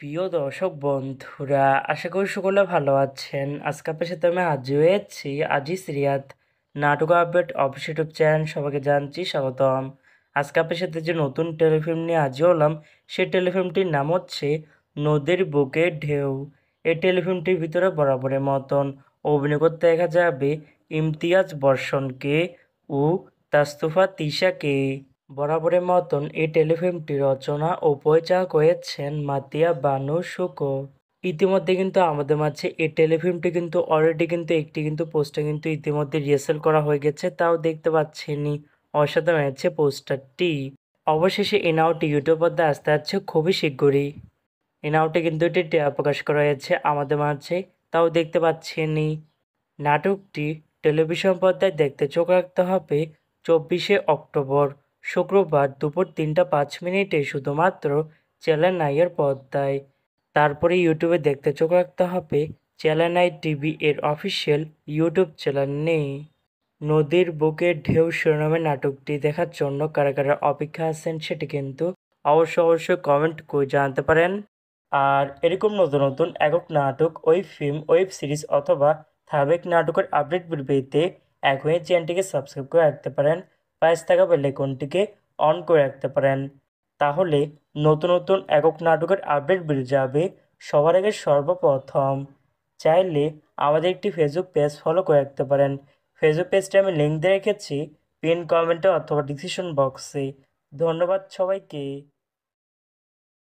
প্রিয় দর্শক বন্ধুরা, আশা করি সকলে ভালো আছেন। আজকে আপনার সাথে আমি হাজির হয়েছি আজিজ রিয়াদ নাটক আপডেট অফিস ইউটিউব চ্যানেল। সবাইকে জানছি স্বাগতম। আজকে আপনার সাথে যে নতুন টেলিফিল্ম নিয়ে হাজির হলাম, সেই টেলিফিল্মটির নাম হচ্ছে নদীর বুকে ঢেউ। এই টেলিফিল্মটির ভিতরে বরাবরের মতন অভিনয় করতে দেখা যাবে ইমতিয়াজ বর্ষণকে ও তাস্তফা তিশাকে। বরাবরের মতন এই টেলিফিল্মটি রচনা ও পরিচালক হয়েছেন মাতিয়া বানু শুকো। ইতিমধ্যে কিন্তু আমাদের মাঝে এই টেলিফিল্মটি কিন্তু অলরেডি কিন্তু একটি কিন্তু পোস্টার কিন্তু ইতিমধ্যে রিহার্সাল করা হয়ে গেছে, তাও দেখতে পাচ্ছেনই। অসাধারণ হয়েছে পোস্টারটি। অবশেষে এই নাটকটি ইউটিউব পর্দায় আসতে যাচ্ছে খুবই শীঘ্রই। এই নাটকটি কিন্তু এটি প্রকাশ করা হয়েছে আমাদের মাঝে, তাও দেখতে পাচ্ছেনই। নাটকটি টেলিভিশন পর্দায় দেখতে চোখ রাখতে হবে 24শে অক্টোবর শুক্রবার দুপুর 3টা 5 মিনিটে শুধুমাত্র চ্যানেল 9 এর পর্দায়। তারপরে ইউটিউবে দেখতে চোখ রাখতে হবে চ্যানেল 9 টিভি এর অফিসিয়াল ইউটিউব চ্যানেলে। নদীর বুকে ঢেউ শিরোনামের নাটকটি দেখার জন্য কারা কারা অপেক্ষা আছেন সেটি কিন্তু অবশ্যই কমেন্ট করে জানাতে পারেন। আর এরকম নতুন নতুন একক নাটক, ওয়েব ফিল্ম, ওয়েব সিরিজ অথবা ধারাবাহিক নাটকের আপডেট পেতে এখনই চ্যানেলটিকে সাবস্ক্রাইব করে রাখতে পারেন। পাশে থাকা বেল আইকনটিকে অন করে রাখতে পারেন। তাহলে নতুন নতুন একক নাটকের আপডেট বেরিয়ে যাবে সবার আগে সর্বপ্রথম। চাইলে আমাদের একটি ফেসবুক পেজ ফলো করে রাখতে পারেন। ফেসবুক পেজটা আমি লিঙ্ক দিয়ে রেখেছি পিন কমেন্টে অথবা ডিসক্রিপশন বক্সে। ধন্যবাদ সবাইকে।